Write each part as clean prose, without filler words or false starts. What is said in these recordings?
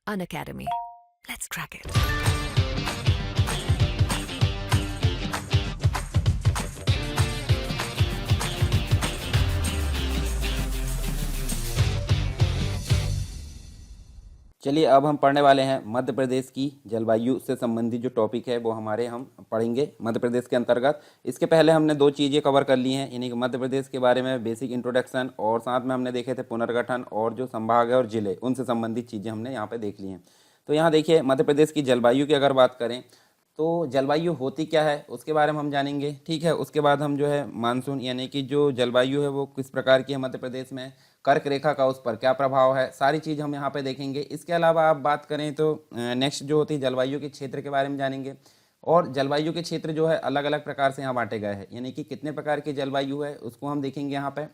Unacademy. Let's crack it. चलिए अब हम पढ़ने वाले हैं मध्य प्रदेश की जलवायु से संबंधित जो टॉपिक है वो हम पढ़ेंगे मध्य प्रदेश के अंतर्गत। इसके पहले हमने दो चीज़ें कवर कर ली हैं, यानी कि मध्य प्रदेश के बारे में बेसिक इंट्रोडक्शन और साथ में हमने देखे थे पुनर्गठन और जो संभाग है और जिले उनसे संबंधित चीज़ें हमने यहाँ पे देख ली हैं। तो यहाँ देखिए मध्य प्रदेश की जलवायु की अगर बात करें तो जलवायु होती क्या है उसके बारे में हम जानेंगे, ठीक है। उसके बाद हम जो है मानसून यानी कि जो जलवायु है वो किस प्रकार की है मध्य प्रदेश में, कर्क रेखा का उस पर क्या प्रभाव है, सारी चीज़ हम यहाँ पे देखेंगे। इसके अलावा आप बात करें तो नेक्स्ट जो होती है जलवायु के क्षेत्र के बारे में जानेंगे। और जलवायु के क्षेत्र जो है अलग अलग प्रकार से यहाँ बांटे गए हैं, यानी कि कितने प्रकार की जलवायु है उसको हम देखेंगे यहाँ पे।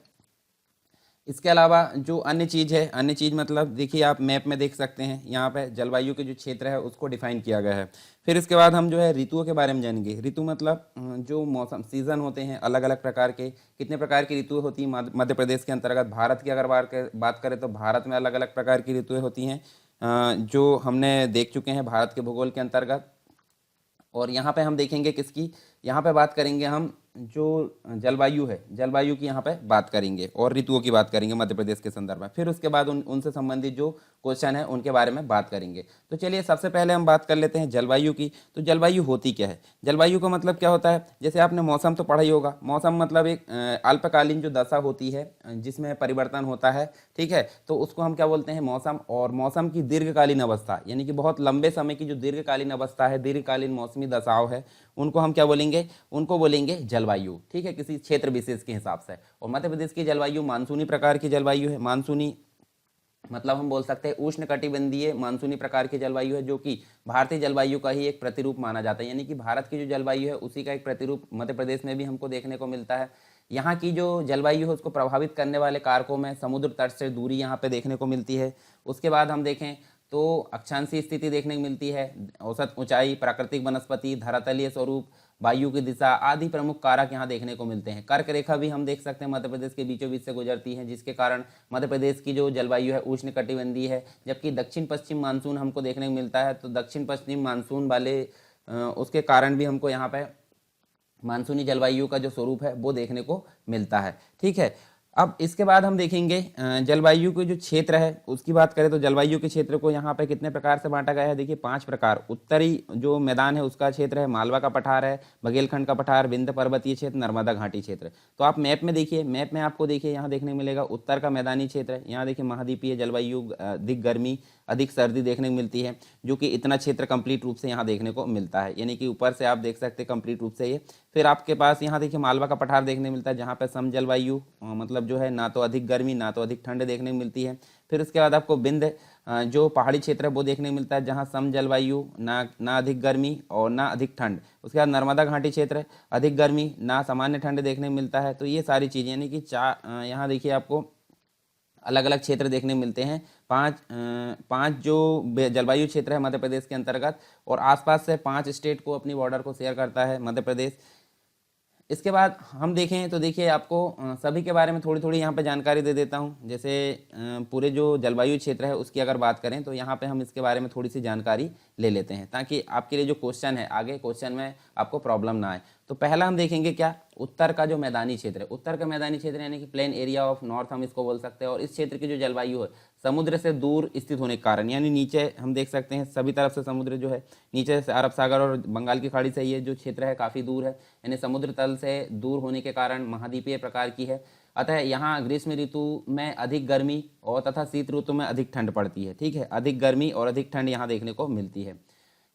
इसके अलावा जो अन्य चीज़ है, अन्य चीज़ मतलब देखिए आप मैप में देख सकते हैं यहाँ पे जलवायु के जो क्षेत्र है उसको डिफाइन किया गया है। फिर इसके बाद हम जो है ऋतुओं के बारे में जानेंगे। ऋतु मतलब जो मौसम सीजन होते हैं अलग अलग प्रकार के, कितने प्रकार की ऋतुएं होती हैं मध्य प्रदेश के अंतर्गत। भारत की अगर बात करें तो भारत में अलग अलग प्रकार की ऋतुएं होती हैं जो हमने देख चुके हैं भारत के भूगोल के अंतर्गत। और यहाँ पे हम देखेंगे किसकी, यहाँ पे बात करेंगे हम जो जलवायु है, जलवायु की यहाँ पे बात करेंगे और ऋतुओं की बात करेंगे मध्य प्रदेश के संदर्भ में। फिर उसके बाद उनसे संबंधित जो क्वेश्चन है उनके बारे में बात करेंगे। तो चलिए सबसे पहले हम बात कर लेते हैं जलवायु की। तो जलवायु होती क्या है, जलवायु का मतलब क्या होता है। जैसे आपने मौसम तो पढ़ा ही होगा, मौसम मतलब एक अल्पकालीन जो दशा होती है जिसमें परिवर्तन होता है, ठीक है। तो उसको हम क्या बोलते हैं, मौसम। और मौसम की दीर्घकालीन अवस्था यानी कि बहुत लंबे समय की जो दीर्घकालीन अवस्था है, दीर्घकालीन मौसमी दशाओं है, उनको हम क्या बोलेंगे, उनको बोलेंगे जलवायु, ठीक है, किसी क्षेत्र विशेष के हिसाब से। और मध्य प्रदेश की जलवायु मानसूनी प्रकार की जलवायु है। मानसूनी मतलब हम बोल सकते हैं उष्ण कटिबंधीय मानसूनी प्रकार की जलवायु है, जो कि भारतीय जलवायु का ही एक प्रतिरूप माना जाता है। यानी कि भारत की जो जलवायु है उसी का एक प्रतिरूप मध्य प्रदेश में भी हमको देखने को मिलता है। यहाँ की जो जलवायु है उसको प्रभावित करने वाले कारकों में समुद्र तट से दूरी यहाँ पे देखने को मिलती है। उसके बाद हम देखें तो अक्षांशीय स्थिति देखने को मिलती है, औसत ऊंचाई, प्राकृतिक वनस्पति, धरातलीय स्वरूप, वायु की दिशा आदि प्रमुख कारक यहाँ देखने को मिलते हैं। कर्क रेखा भी हम देख सकते हैं मध्य प्रदेश के बीचों बीच से गुजरती है, जिसके कारण मध्य प्रदेश की जो जलवायु है उष्ण कटिबंधीय है। जबकि दक्षिण पश्चिम मानसून हमको देखने को मिलता है, तो दक्षिण पश्चिम मानसून वाले उसके कारण भी हमको यहाँ पे मानसूनी जलवायु का जो स्वरूप है वो देखने को मिलता है, ठीक है। अब इसके बाद हम देखेंगे जलवायु के जो क्षेत्र है उसकी बात करें तो जलवायु के क्षेत्र को यहाँ पे कितने प्रकार से बांटा गया है। देखिए 5 प्रकार। उत्तरी जो मैदान है उसका क्षेत्र है, मालवा का पठार है, बघेलखंड का पठार, विंध्य पर्वतीय क्षेत्र, नर्मदा घाटी क्षेत्र। तो आप मैप में देखिए, मैप में आपको देखिए यहाँ देखने को मिलेगा उत्तर का मैदानी क्षेत्र है। यहाँ देखिए महाद्वीपीय जलवायु, अधिक गर्मी अधिक सर्दी देखने को मिलती है, जो कि इतना क्षेत्र कंप्लीट रूप से यहाँ देखने को मिलता है, यानी कि ऊपर से आप देख सकते हैं कंप्लीट रूप से ये। फिर आपके पास यहाँ देखिए मालवा का पठार देखने को मिलता है, जहाँ पे सम जलवायु मतलब जो है ना तो अधिक गर्मी ना तो अधिक ठंड देखने को मिलती है। फिर उसके बाद आपको विंध्य जो पहाड़ी क्षेत्र है वो देखने को मिलता है, जहाँ सम जलवायु, ना अधिक गर्मी और ना अधिक ठंड। उसके बाद नर्मदा घाटी क्षेत्र, अधिक गर्मी ना सामान्य ठंड देखने को मिलता है। तो ये सारी चीज़ें यानी कि यहाँ देखिए आपको अलग अलग क्षेत्र देखने को मिलते हैं। पांच जो जलवायु क्षेत्र है मध्य प्रदेश के अंतर्गत, और आसपास से 5 स्टेट को अपनी बॉर्डर को शेयर करता है मध्य प्रदेश। इसके बाद हम देखें तो देखिए आपको सभी के बारे में थोड़ी थोड़ी यहाँ पे जानकारी दे देता हूँ। जैसे पूरे जो जलवायु क्षेत्र है उसकी अगर बात करें तो यहाँ पे हम इसके बारे में थोड़ी सी जानकारी ले लेते हैं, ताकि आपके लिए जो क्वेश्चन है आगे क्वेश्चन में आपको प्रॉब्लम ना आए। तो पहला हम देखेंगे क्या, उत्तर का जो मैदानी क्षेत्र है। उत्तर का मैदानी क्षेत्र यानी कि प्लेन एरिया ऑफ नॉर्थ हम इसको बोल सकते हैं। और इस क्षेत्र की जो जलवायु है समुद्र से दूर स्थित होने के कारण, यानी नीचे हम देख सकते हैं सभी तरफ से समुद्र जो है, नीचे से अरब सागर और बंगाल की खाड़ी से ये जो क्षेत्र है काफ़ी दूर है, यानी समुद्र तल से दूर होने के कारण महाद्वीपीय प्रकार की है। अतः यहाँ ग्रीष्म ऋतु में अधिक गर्मी और तथा शीत ऋतु में अधिक ठंड पड़ती है, ठीक है। अधिक गर्मी और अधिक ठंड यहाँ देखने को मिलती है।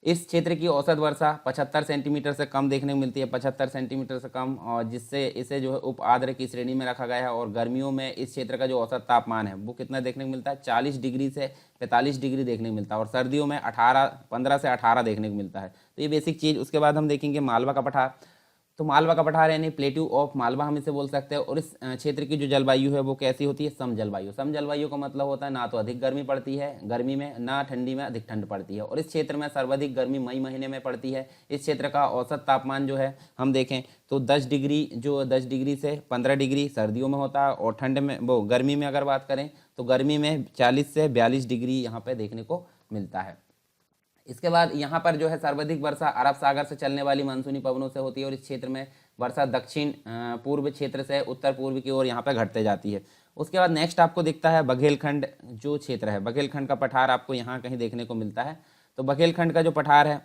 इस क्षेत्र की औसत वर्षा 75 सेंटीमीटर से कम देखने को मिलती है, 75 सेंटीमीटर से कम, और जिससे इसे जो है उप आर्द्र की श्रेणी में रखा गया है। और गर्मियों में इस क्षेत्र का जो औसत तापमान है वो कितना देखने को मिलता है, 40 डिग्री से 45 डिग्री देखने को मिलता है। और सर्दियों में 15 से 18 देखने को मिलता है। तो ये बेसिक चीज़। उसके बाद हम देखेंगे मालवा का पठार। तो मालवा का पठार यानी प्लेट्यू ऑफ मालवा हम इसे बोल सकते हैं। और इस क्षेत्र की जो जलवायु है वो कैसी होती है, सम जलवायु। सम जलवायु का मतलब होता है ना तो अधिक गर्मी पड़ती है गर्मी में, ना ठंडी में अधिक ठंड पड़ती है। और इस क्षेत्र में सर्वाधिक गर्मी मई महीने में पड़ती है। इस क्षेत्र का औसत तापमान जो है हम देखें तो 10 डिग्री से 15 डिग्री सर्दियों में होता है। और ठंड में गर्मी में अगर बात करें तो गर्मी में 40 से 42 डिग्री यहाँ पे देखने को मिलता है। इसके बाद यहाँ पर जो है सर्वाधिक वर्षा अरब सागर से चलने वाली मानसूनी पवनों से होती है और इस क्षेत्र में वर्षा दक्षिण पूर्व क्षेत्र से उत्तर पूर्व की ओर यहाँ पर घटते जाती है। उसके बाद नेक्स्ट आपको दिखता है बघेलखंड जो क्षेत्र है, बघेलखंड का पठार आपको यहाँ कहीं देखने को मिलता है। तो बघेलखंड का जो पठार है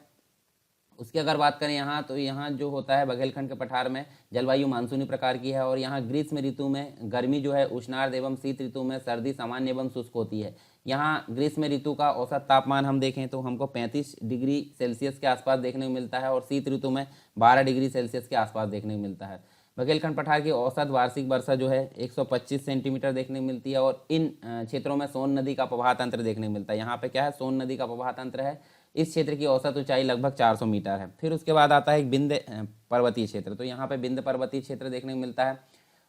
उसकी अगर बात करें यहाँ, तो यहाँ जो होता है बघेलखंड के पठार में जलवायु मानसूनी प्रकार की है और यहाँ ग्रीष्म ऋतु में गर्मी जो है उष्णार्ध एवं शीत ऋतु में सर्दी सामान्य एवं शुष्क होती है। यहाँ ग्रीष्म ऋतु का औसत तापमान हम देखें तो हमको 35 डिग्री सेल्सियस के आसपास देखने को मिलता है और शीत ऋतु में 12 डिग्री सेल्सियस के आसपास देखने को मिलता है। बघेलखंड पठार की औसत वार्षिक वर्षा जो है 125 सेंटीमीटर देखने को मिलती है और इन क्षेत्रों में सोन नदी का प्रवाह तंत्र देखने को मिलता है। यहाँ पे क्या है, सोन नदी का प्रवाह तंत्र है। इस क्षेत्र की औसत ऊंचाई लगभग 400 मीटर है। फिर उसके बाद आता है एक विंध्य पर्वतीय क्षेत्र। तो यहाँ पे विंध्य पर्वतीय क्षेत्र देखने को मिलता है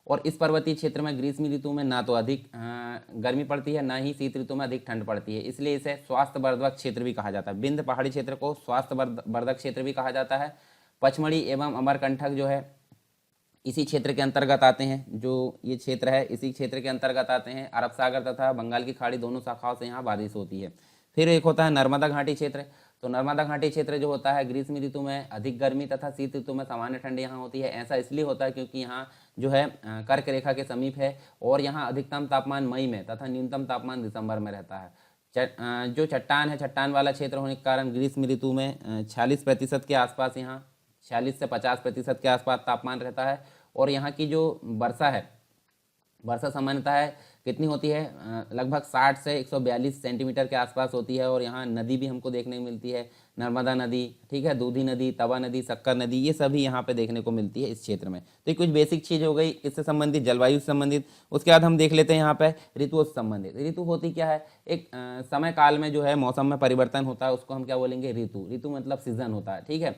और इस पर्वतीय क्षेत्र में ग्रीष्म ऋतु में ना तो अधिक गर्मी पड़ती है, ना ही शीत ऋतु में अधिक ठंड पड़ती है, इसलिए इसे स्वास्थ्य वर्धक क्षेत्र भी कहा जाता है। विंध्य पहाड़ी क्षेत्र को स्वास्थ्य वर्धक क्षेत्र भी कहा जाता है। पचमढ़ी एवं अमरकंटक जो है इसी क्षेत्र के अंतर्गत आते हैं। जो ये क्षेत्र है इसी क्षेत्र के अंतर्गत आते हैं। अरब सागर तथा बंगाल की खाड़ी दोनों शाखाओं से यहाँ बारिश होती है। फिर एक होता है नर्मदा घाटी क्षेत्र। तो नर्मदा घाटी क्षेत्र जो होता है ग्रीष्म ऋतु में अधिक गर्मी तथा शीत ऋतु में सामान्य ठंड यहाँ होती है। ऐसा इसलिए होता है क्योंकि यहाँ जो है कर्क रेखा के समीप है और यहाँ अधिकतम तापमान मई में तथा न्यूनतम तापमान दिसंबर में रहता है। जो चट्टान है, चट्टान वाला क्षेत्र होने के कारण ग्रीष्म ऋतु में 46% के आसपास यहाँ 46 से 50% के आसपास तापमान रहता है और यहाँ की जो वर्षा है, वर्षा सामान्यतः है कितनी होती है, लगभग 60 से 142 सेंटीमीटर के आसपास होती है और यहाँ नदी भी हमको देखने को मिलती है, नर्मदा नदी, ठीक है, दूधी नदी, तवा नदी, शक्कर नदी, ये सभी यहाँ पे देखने को मिलती है इस क्षेत्र में। तो ये कुछ बेसिक चीज़ हो गई इससे संबंधित, जलवायु से संबंधित। उसके बाद हम देख लेते हैं यहाँ पे ऋतुओं से संबंधित। ऋतु होती क्या है, एक समय काल में जो है मौसम में परिवर्तन होता है, उसको हम क्या बोलेंगे, ऋतु। ऋतु मतलब सीजन होता है, ठीक है,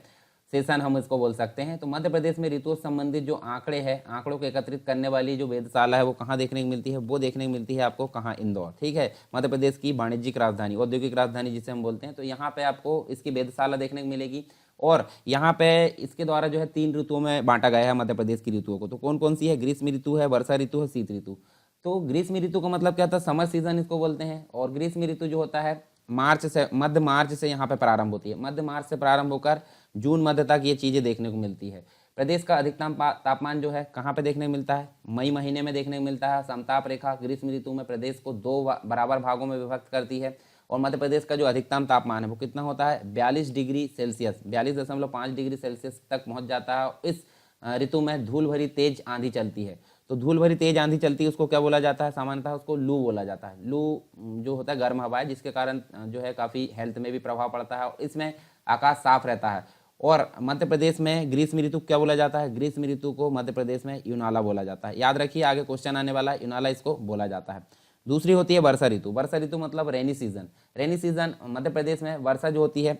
सेशन हम इसको बोल सकते हैं। तो मध्य प्रदेश में ऋतुओं से संबंधित जो आंकड़े हैं, आंकड़ों को एकत्रित करने वाली जो वेधशाला है वो कहाँ देखने को मिलती है, वो देखने को मिलती है आपको कहाँ, इंदौर, ठीक है, मध्य प्रदेश की वाणिज्यिक राजधानी, औद्योगिक राजधानी जिसे हम बोलते हैं। तो यहाँ पे आपको इसकी वेधशाला देखने को मिलेगी और यहाँ पे इसके द्वारा जो है 3 ऋतुओं में बांटा गया है मध्य प्रदेश की ऋतुओं को। तो कौन कौन सी है, ग्रीष्म ऋतु है, वर्षा ऋतु है, शीत ऋतु। तो ग्रीष्म ऋतु का मतलब क्या होता है, समर सीजन इसको बोलते हैं। और ग्रीष्म ऋतु जो होता है मध्य मार्च से यहाँ पे प्रारंभ होती है। मध्य मार्च से प्रारंभ होकर जून मध्य तक ये चीज़ें देखने को मिलती है। प्रदेश का अधिकतम तापमान जो है कहाँ पे देखने को मिलता है, मई महीने में देखने को मिलता है। समताप रेखा ग्रीष्म ऋतु में प्रदेश को 2 बराबर भागों में विभक्त करती है और मध्य प्रदेश का जो अधिकतम तापमान है वो कितना होता है, 42 डिग्री सेल्सियस, 42.5 डिग्री सेल्सियस तक पहुँच जाता है। इस ऋतु में धूल भरी तेज आंधी चलती है। तो धूल भरी तेज आंधी चलती है उसको क्या बोला जाता है, सामान्यतः उसको लू बोला जाता है। लू जो होता है गर्म हवा है, जिसके कारण जो है काफ़ी हेल्थ में भी प्रभाव पड़ता है और इसमें आकाश साफ रहता है। और मध्य प्रदेश में ग्रीष्म ऋतु क्या बोला जाता है, ग्रीष्म ऋतु को मध्य प्रदेश में यूनाला बोला जाता है। याद रखिए आगे क्वेश्चन आने वाला है, यूनाला इसको बोला जाता है। दूसरी होती है वर्षा ऋतु। वर्षा ऋतु मतलब rainy season. Rainy season Madhya Pradesh में वर्षा जो होती है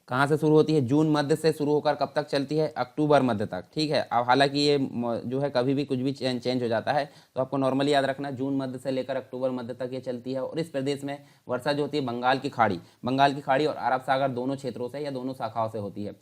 कहाँ से शुरू होती है, जून मध्य से शुरू होकर कब तक चलती है, अक्टूबर मध्य तक, ठीक है। अब हालांकि ये जो है कभी भी कुछ भी चेंज हो जाता है, तो आपको नॉर्मली याद रखना जून मध्य से लेकर अक्टूबर मध्य तक ये चलती है। और इस प्रदेश में वर्षा जो होती है बंगाल की खाड़ी और अरब सागर दोनों क्षेत्रों से या दोनों शाखाओं से होती है।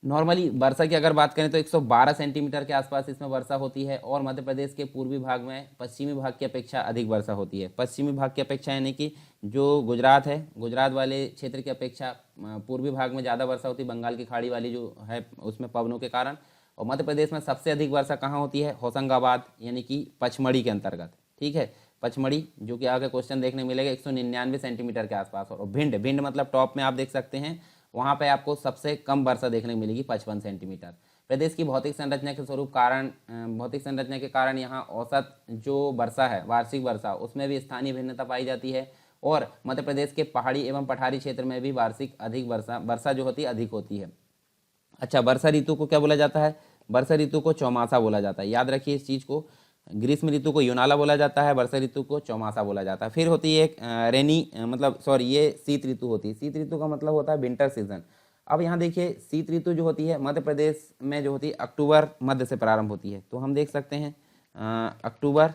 नॉर्मली वर्षा की अगर बात करें तो 112 सेंटीमीटर के आसपास इसमें वर्षा होती है और मध्य प्रदेश के पूर्वी भाग में पश्चिमी भाग की अपेक्षा अधिक वर्षा होती है। पश्चिमी भाग की अपेक्षा यानी कि जो गुजरात है, गुजरात वाले क्षेत्र की अपेक्षा पूर्वी भाग में ज़्यादा वर्षा होती है, बंगाल की खाड़ी वाली जो है उसमें पवनों के कारण। और मध्य प्रदेश में सबसे अधिक वर्षा कहाँ होती है, होशंगाबाद यानी कि पचमढ़ी के अंतर्गत, ठीक है, पचमढ़ी, जो कि आगे क्वेश्चन देखने मिलेगा 199 सेंटीमीटर के आसपास। और भिंड मतलब टॉप में आप देख सकते हैं, वहाँ पे आपको सबसे कम वर्षा देखने को मिलेगी 55 सेंटीमीटर। प्रदेश की भौतिक संरचना के भौतिक संरचना के कारण यहाँ औसत जो वर्षा है, वार्षिक वर्षा, उसमें भी स्थानीय भिन्नता पाई जाती है। और मध्य प्रदेश के पहाड़ी एवं पठारी क्षेत्र में भी वार्षिक अधिक वर्षा जो होती है अधिक होती है। अच्छा, वर्षा ऋतु को क्या बोला जाता है, वर्षा ऋतु को चौमासा बोला जाता है। याद रखिए इस चीज़ को, ग्रीष्म ऋतु को यूनाला बोला जाता है, वर्षा ऋतु को चौमासा बोला जाता है। फिर होती है एक ये शीत ऋतु होती है। शीत ऋतु का मतलब होता है विंटर सीजन। अब यहाँ देखिए शीत ऋतु जो होती है मध्य प्रदेश में जो होती है अक्टूबर मध्य से प्रारंभ होती है। तो हम देख सकते हैं अक्टूबर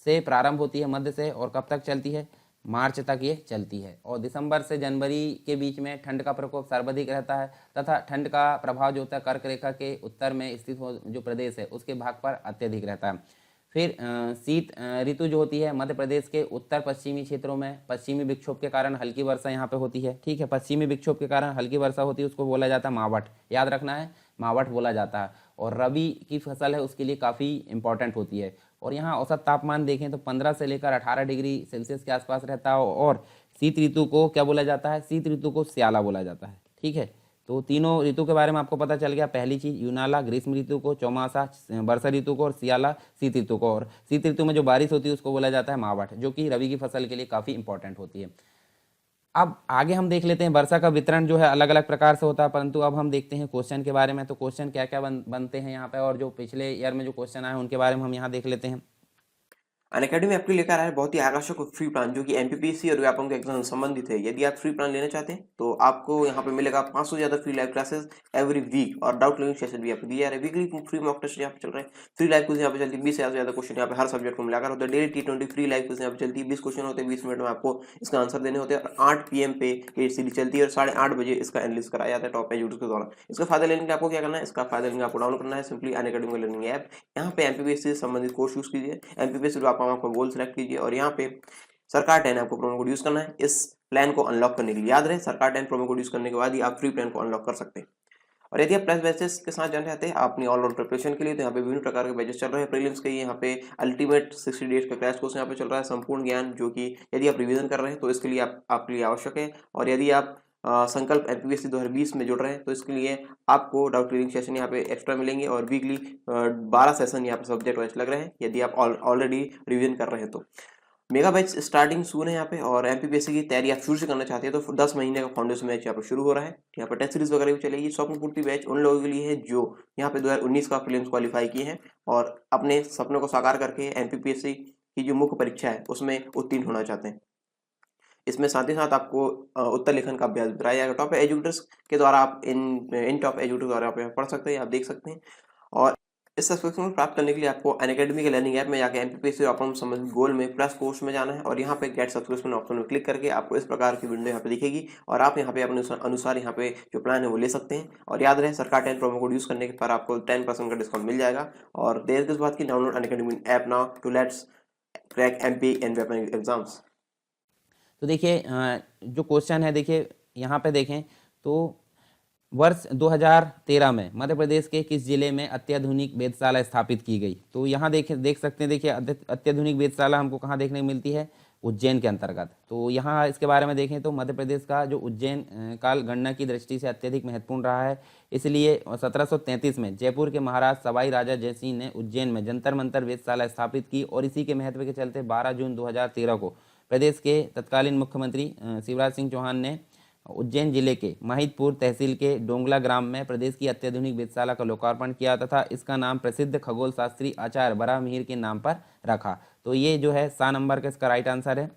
से प्रारंभ होती है मध्य से और कब तक चलती है, मार्च तक ये चलती है। और दिसंबर से जनवरी के बीच में ठंड का प्रकोप सर्वाधिक रहता है तथा ठंड का प्रभाव जो होता है कर्क रेखा के उत्तर में स्थित जो प्रदेश है उसके भाग पर अत्यधिक रहता है। फिर शीत ऋतु जो होती है मध्य प्रदेश के उत्तर पश्चिमी क्षेत्रों में पश्चिमी विक्षोभ के कारण हल्की वर्षा यहाँ पे होती है। ठीक है, पश्चिमी विक्षोभ के कारण हल्की वर्षा होती है, उसको बोला जाता है मावठ, याद रखना है, मावठ बोला जाता है। और रबी की फसल है उसके लिए काफ़ी इंपॉर्टेंट होती है। और यहाँ औसत तापमान देखें तो 15 से लेकर 18 डिग्री सेल्सियस के आसपास रहता है। और शीत ऋतु को क्या बोला जाता है? शीत ऋतु को स्याला बोला जाता है। ठीक है, तो तीनों ऋतु के बारे में आपको पता चल गया। पहली चीज यूनाला ग्रीष्म ऋतु को, चौमासा वर्षा ऋतु को, और सियाला शीत ऋतु को। और शीत ऋतु में जो बारिश होती है उसको बोला जाता है मावठ, जो कि रबी की फसल के लिए काफ़ी इंपॉर्टेंट होती है। अब आगे हम देख लेते हैं वर्षा का वितरण जो है अलग अलग प्रकार से होता है, परंतु अब हम देखते हैं क्वेश्चन के बारे में। तो क्वेश्चन क्या क्या बनते हैं यहाँ पे, और जो पिछले ईयर में जो क्वेश्चन आए हैं उनके बारे में हम यहाँ देख लेते हैं। अनअकैडमी आपके लेकर आया है बहुत ही आकर्षक और फ्री प्लान जो कि एमपीपीएससी और व्यापम के एग्जाम से संबंधित है। यदि आप फ्री प्लान लेना चाहते हैं तो आपको यहाँ पे मिलेगा 500 से ज्यादा free live classes every week, और डाउट क्लियरिंग सेशन भी आपको दिया जा रहा है। वीकली फ्री मॉक टेस्ट यहाँ पे चल रहा है, फ्री लाइव क्विज यहाँ पे चलती है, 20 से ज्यादा क्वेश्चन यहाँ पे हर सब्जेक्ट को मिलाकर होता है। Daily T20 free live quiz यहाँ पे चलती है, 20 क्वेश्चन होते हैं, 20 मिनट में आपको इसका आंसर देने होते हैं। और 8 PM पे ये सीरीज चलती है और 8:30 बजे इसका एनालिसिस कराया जाता है टॉप एजुकेटर्स के द्वारा। इसका फायदा लेने के लिए आपको क्या करना है? इसका फायदा लेने आपको डाउनलोड करना है सिंपली अनअकैडमी लर्निंग ऐप। यहाँ पे एमपीपीएससी से संबंधित कोर्स यूज कीजिए, एमपीपीएससी आप आपका गोल सेलेक्ट कीजिए, और यहाँ पे सरकार 10 आपको प्रोमो कोड यूज करना है इस प्लान को अनलॉक करने के लिए। याद रहे, सरकार 10 प्रोमो कोड यूज करने के बाद ही आप फ्री प्लान को अनलॉक कर सकते हैं। और यदि आप प्लस बैचेस के साथ जाना चाहते हैं अपनी ऑलराउंड प्रिपरेशन के लिए, तो यहाँ पे विभिन्न प्रकार के बैचेस चल रहे हैं। प्रीलिम्स के यहाँ पे अल्टीमेट 60 डेज का क्रैश कोर्स यहाँ पे चल रहा है, संपूर्ण ज्ञान, जो कि यदि आप रिवीजन कर रहे हैं तो इसके लिए आपके लिए आवश्यक है। और यदि आप संकल्प एमपीपीएससी 2020 में जुड़ रहे हैं तो इसके लिए आपको डाउट क्लियरिंग सेशन यहाँ पे एक्स्ट्रा मिलेंगे, और वीकली 12 सेशन यहाँ पे सब्जेक्ट वाइज लग रहे हैं यदि आप ऑलरेडी रिवीजन कर रहे हैं तो। मेगा बैच स्टार्टिंग सून है यहाँ पे, और एमपीपीएससी की तैयारी आप शुरू से करना चाहते हैं तो 10 महीने का फाउंडेशन बैच यहाँ पे शुरू हो रहा है। यहाँ पे टेस्ट सीरीज वगैरह भी चलेगी। स्वप्न पूर्ति बैच उन लोगों के लिए है जो यहाँ पे 2019 का प्रीलिम्स क्वालिफाई किए हैं और अपने सपनों को साकार करके एमपीपीएससी की जो मुख्य परीक्षा है उसमें उत्तीर्ण होना चाहते हैं। इसमें साथ ही साथ आपको उत्तर लेखन का अभ्यास कराया जाएगा टॉप एजुकेटर्स के द्वारा। आप इन टॉप एजुकेटर्स द्वारा आप पढ़ सकते हैं, आप देख सकते हैं। और इस सब्सक्रिप्शन को प्राप्त करने के लिए आपको अनअकैडमी के लर्निंग ऐप में जाकर एमपीपीएससी और संबंधित गोल में प्लस कोर्स में जाना है, और यहाँ पे गेट सब्सक्रिप्शन ऑप्शन में क्लिक करके आपको इस प्रकार की विंडो यहाँ पे दिखेगी, और आप यहाँ पे अपने अनुसार यहाँ पे जो प्लान है वो ले सकते हैं। और याद रहे, सरकार 10 प्रोमो कोड यूज करने के पर आपको 10% का डिस्काउंट मिल जाएगा। और देर किस बात की, download Unacademy app now to let's crack MP and exams. तो देखिए जो क्वेश्चन है, देखिए यहाँ पे देखें तो वर्ष 2013 में मध्य प्रदेश के किस जिले में अत्याधुनिक वेधशाला स्थापित की गई? तो यहाँ देख सकते हैं, देखिए अत्याधुनिक वेधशाला हमको कहाँ देखने को मिलती है? उज्जैन के अंतर्गत। तो यहाँ इसके बारे में देखें तो मध्य प्रदेश का जो उज्जैन काल गणना की दृष्टि से अत्यधिक महत्वपूर्ण रहा है, इसलिए 1733 में जयपुर के महाराज सवाई राजा जयसिंह ने उज्जैन में जंतर मंतर वेधशाला स्थापित की। और इसी के महत्व के चलते 12 जून 2013 को प्रदेश के तत्कालीन मुख्यमंत्री शिवराज सिंह चौहान ने उज्जैन जिले के महिदपुर तहसील के डोंगला ग्राम में प्रदेश की अत्याधुनिक वेधशाला का लोकार्पण किया तथा इसका नाम प्रसिद्ध खगोल शास्त्री आचार्य बराहमिहिर के नाम पर रखा। तो ये जो है 7 नंबर का इसका राइट आंसर है।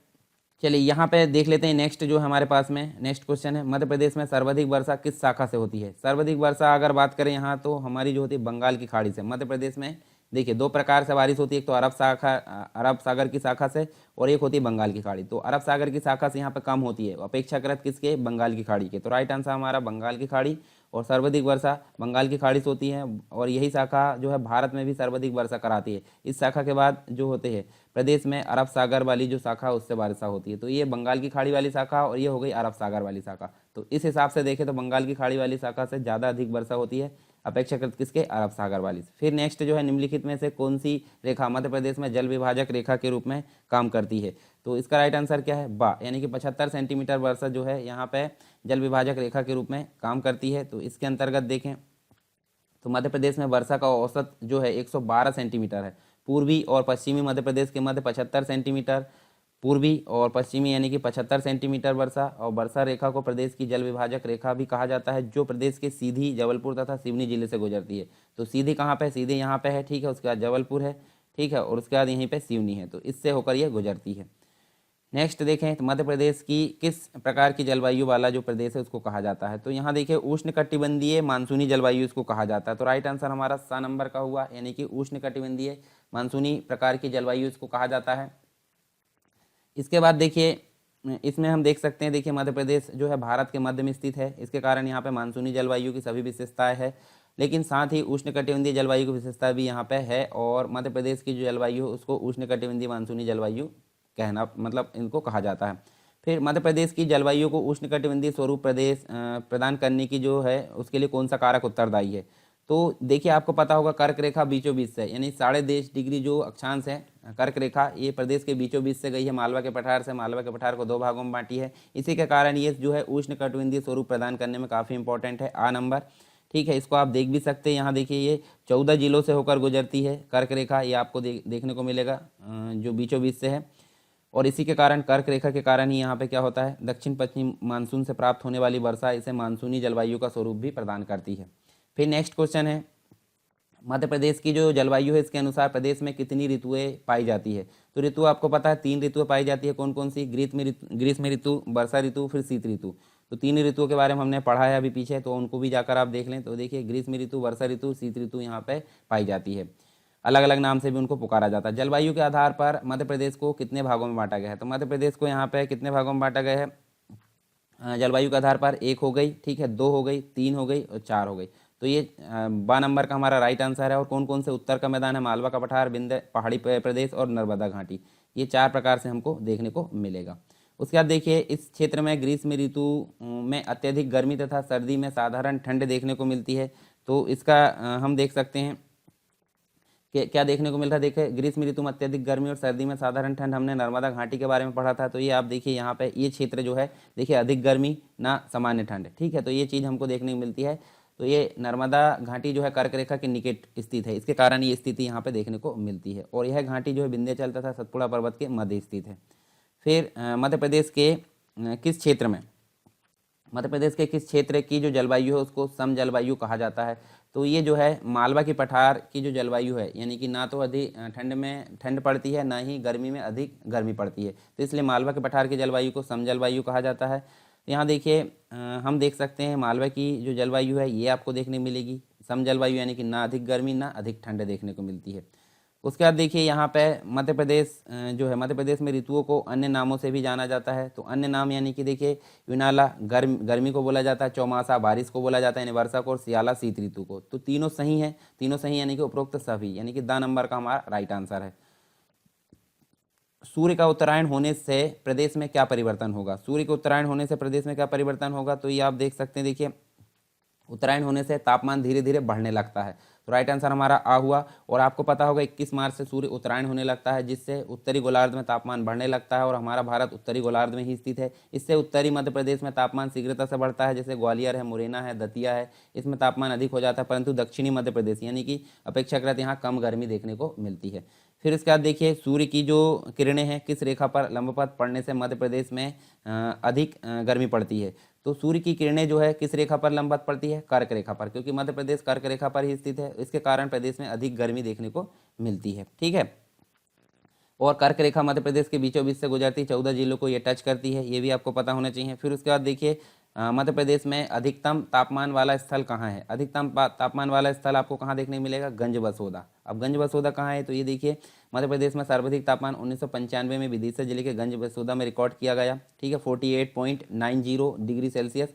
चलिए यहाँ पे देख लेते हैं नेक्स्ट जो हमारे पास में नेक्स्ट क्वेश्चन है, मध्य प्रदेश में सर्वाधिक वर्षा किस शाखा से होती है? सर्वाधिक वर्षा अगर बात करें यहाँ तो हमारी जो होती है बंगाल की खाड़ी से। मध्य प्रदेश में देखिए 2 प्रकार से बारिश होती है, एक तो अरब सागर की शाखा से, और एक होती है बंगाल की खाड़ी। तो अरब सागर की शाखा से यहाँ पे कम होती है अपेक्षाकृत किसके? बंगाल की खाड़ी के। तो राइट आंसर हमारा बंगाल की खाड़ी, और सर्वाधिक वर्षा बंगाल की खाड़ी से होती है। और यही शाखा जो है भारत में भी सर्वाधिक वर्षा कराती है। इस शाखा के बाद जो होते हैं प्रदेश में अरब सागर वाली जो शाखा उससे वर्षा होती है। तो ये बंगाल की खाड़ी वाली शाखा, और ये हो गई अरब सागर वाली शाखा। तो इस हिसाब से देखें तो बंगाल की खाड़ी वाली शाखा से ज़्यादा अधिक वर्षा होती है अपेक्षाकृत किसके? अरब सागर वाली से। फिर नेक्स्ट जो है निम्नलिखित में से कौन सी रेखा मध्य प्रदेश में जल विभाजक रेखा के रूप में काम करती है? तो इसका राइट आंसर क्या है? बा, यानी कि 75 सेंटीमीटर वर्षा जो है यहाँ पे जल विभाजक रेखा के रूप में काम करती है। तो इसके अंतर्गत देखें तो मध्य प्रदेश में वर्षा का औसत जो है 112 सेंटीमीटर है। पूर्वी और पश्चिमी मध्य प्रदेश के मध्य 75 सेंटीमीटर, पूर्वी और पश्चिमी यानी कि 75 सेंटीमीटर वर्षा। और वर्षा रेखा को प्रदेश की जल विभाजक रेखा भी कहा जाता है, जो प्रदेश के सीधी जबलपुर तथा सिवनी जिले से गुजरती है। तो सीधी कहाँ पे? सीधी यहाँ पे है, ठीक है, उसके बाद जबलपुर है, ठीक है, और उसके बाद यहीं पे सिवनी है। तो इससे होकर यह गुजरती है। नेक्स्ट देखें तो मध्य प्रदेश की किस प्रकार की जलवायु वाला जो प्रदेश है उसको कहा जाता है? तो यहाँ देखिए उष्णकटिबंधीय मानसूनी जलवायु इसको कहा जाता है। तो राइट आंसर हमारा 7 नंबर का हुआ, यानी कि उष्णकटिबंधीय मानसूनी प्रकार की जलवायु इसको कहा जाता है। इसके बाद देखिए इसमें हम देख सकते हैं, देखिए मध्य प्रदेश जो है भारत के मध्य में स्थित है, इसके कारण यहाँ पे मानसूनी जलवायु की सभी विशेषताएं है। लेकिन साथ ही उष्णकटिबंधीय जलवायु की विशेषता भी यहाँ पे है, और मध्य प्रदेश की जो जलवायु है उसको उष्णकटिबंधीय मानसूनी जलवायु कहना मतलब इनको कहा जाता है। फिर मध्य प्रदेश की जलवायु को उष्णकटिबंधीय स्वरूप प्रदान करने की जो है उसके लिए कौन सा कारक उत्तरदायी है। तो देखिए आपको पता होगा कर्क रेखा बीचों बीच से, यानी 10.5 डिग्री जो अक्षांश है कर्क रेखा, ये प्रदेश के बीचों बीच से गई है मालवा के पठार से। मालवा के पठार को 2 भागों में बांटी है। इसी के कारण ये जो है उष्णकटिबंधीय स्वरूप प्रदान करने में काफ़ी इंपॉर्टेंट है। आ नंबर, ठीक है, इसको आप देख भी सकते हैं। यहाँ देखिए ये 14 जिलों से होकर गुजरती है कर्क रेखा, ये आपको देखने को मिलेगा जो बीचों बीच से है। और इसी के कारण कर्क रेखा के कारण ही यहाँ पे क्या होता है, दक्षिण पश्चिम मानसून से प्राप्त होने वाली वर्षा इसे मानसूनी जलवायु का स्वरूप भी प्रदान करती है। फिर नेक्स्ट क्वेश्चन है, मध्य प्रदेश की जो जलवायु है इसके अनुसार प्रदेश में कितनी ऋतुएं पाई जाती है। तो ऋतु आपको पता है 3 ऋतुएं पाई जाती है। कौन कौन सी? ग्रीष्म ऋतु, वर्षा ऋतु, फिर शीत ऋतु। तो 3 ऋतुओं के बारे में हमने पढ़ा है अभी पीछे, तो उनको भी जाकर आप देख लें। तो देखिए ग्रीष्म ऋतु, वर्षा ऋतु, शीत ऋतु यहाँ पे पाई जाती है। अलग अलग नाम से भी उनको पुकारा जाता है। जलवायु के आधार पर मध्य प्रदेश को कितने भागों में बांटा गया है। तो मध्य प्रदेश को यहाँ पे कितने भागों में बांटा गया है जलवायु के आधार पर? 1 हो गई, ठीक है, 2 हो गई, 3 हो गई और 4 हो गई। तो ये 12 नंबर का हमारा राइट आंसर है। और कौन कौन से? उत्तर का मैदान है मालवा का पठार, विंध्य पहाड़ी प्रदेश और नर्मदा घाटी। ये 4 प्रकार से हमको देखने को मिलेगा। उसके बाद देखिए इस क्षेत्र में ग्रीष्म ऋतु में अत्यधिक गर्मी तथा सर्दी में साधारण ठंड देखने को मिलती है। तो इसका हम देख सकते हैं कि क्या देखने को मिल रहा है। देखिए ग्रीष्म ऋतु में अत्यधिक गर्मी और सर्दी में साधारण ठंड, हमने नर्मदा घाटी के बारे में पढ़ा था। तो ये आप देखिए यहाँ पे ये क्षेत्र जो है देखिए अधिक गर्मी ना सामान्य ठंड, ठीक है। तो ये चीज़ हमको देखने को मिलती है। तो ये नर्मदा घाटी जो है कर्क रेखा के निकट स्थित है, इसके कारण ये स्थिति यहाँ पे देखने को मिलती है। और यह घाटी जो है विंध्याचल तथा सतपुड़ा पर्वत के मध्य स्थित है। फिर मध्य प्रदेश के किस क्षेत्र में, मध्य प्रदेश के किस क्षेत्र की जो जलवायु है उसको सम जलवायु कहा जाता है। तो ये जो है मालवा की पठार की जो जलवायु है, यानी कि ना तो अधिक ठंड में ठंड पड़ती है, ना ही गर्मी में अधिक गर्मी पड़ती है। तो इसलिए मालवा के पठार की जलवायु को सम जलवायु कहा जाता है। यहाँ देखिए हम देख सकते हैं मालवा की जो जलवायु है ये आपको देखने मिलेगी सम जलवायु, यानी कि ना अधिक गर्मी ना अधिक ठंड देखने को मिलती है। उसके बाद देखिए यहाँ पे मध्य प्रदेश जो है मध्य प्रदेश में ऋतुओं को अन्य नामों से भी जाना जाता है। तो अन्य नाम यानी कि देखिए युनाला गर्मी को बोला जाता है, चौमासा बारिश को बोला जाता है, यानी वर्षा को, और सियाला शीत ऋतु को। तो तीनों सही है, तीनों सही यानी कि उपरोक्त सभी, यानी कि द नंबर का हमारा राइट आंसर है। सूर्य का उत्तरायण होने से प्रदेश में क्या परिवर्तन होगा। सूर्य के उत्तरायण होने से प्रदेश में क्या परिवर्तन होगा। तो ये आप देख सकते हैं, देखिए उत्तरायण होने से तापमान धीरे धीरे बढ़ने लगता है। तो राइट आंसर हमारा आ हुआ। और आपको पता होगा 21 मार्च से सूर्य उत्तरायण होने लगता है, जिससे उत्तरी गोलार्ध में तापमान बढ़ने लगता है। और हमारा भारत उत्तरी गोलार्ध में ही स्थित है। इससे उत्तरी मध्य प्रदेश में तापमान शीघ्रता से बढ़ता है, जैसे ग्वालियर है, मुरैना है, दतिया है, इसमें तापमान अधिक हो जाता है। परंतु दक्षिणी मध्य प्रदेश यानी कि अपेक्षाकृत यहाँ कम गर्मी देखने को मिलती है। फिर इसके बाद देखिए सूर्य की जो किरणें हैं किस रेखा पर लंबवत पड़ने से मध्य प्रदेश में अधिक गर्मी पड़ती है। तो सूर्य की किरणें जो है किस रेखा पर लंबवत पड़ती है? कर्क रेखा पर, क्योंकि मध्य प्रदेश कर्क रेखा पर ही स्थित है। इसके कारण प्रदेश में अधिक गर्मी देखने को मिलती है, ठीक है। और कर्क रेखा मध्य प्रदेश के बीचों बीच से गुजरती 14 जिलों को ये टच करती है, ये भी आपको पता होना चाहिए। फिर उसके बाद देखिए मध्य प्रदेश में अधिकतम तापमान वाला स्थल कहाँ है। अधिकतम तापमान वाला स्थल आपको कहाँ देखने को मिलेगा? गंज बसोदा। अब गंज बसोदा कहाँ है? तो ये देखिए मध्य प्रदेश में सर्वाधिक तापमान 1995 में विदिशा जिले के गंज बसोदा में रिकॉर्ड किया गया, ठीक है, 48.90 डिग्री सेल्सियस।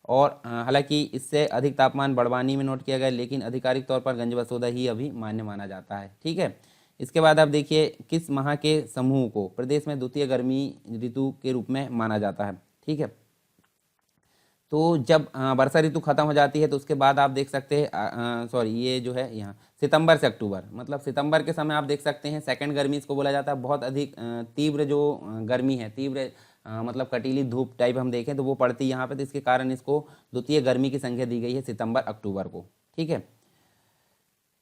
और हालांकि इससे अधिक तापमान बड़वानी में नोट किया गया, लेकिन आधिकारिक तौर पर गंज बसोदा ही अभी मान्य माना जाता है, ठीक है। इसके बाद आप देखिए किस माह के समूह को प्रदेश में द्वितीय गर्मी ऋतु के रूप में माना जाता है, ठीक है। तो जब वर्षा ऋतु खत्म हो जाती है तो उसके बाद आप देख सकते हैं सॉरी ये जो है यहाँ सितंबर से अक्टूबर, मतलब सितंबर के समय आप देख सकते हैं सेकंड गर्मी इसको बोला जाता है। बहुत अधिक तीव्र जो गर्मी है, तीव्र मतलब कटीली धूप टाइप हम देखें तो वो पड़ती है यहाँ पे। तो इसके कारण इसको द्वितीय गर्मी की संख्या दी गई है सितंबर अक्टूबर को, ठीक है।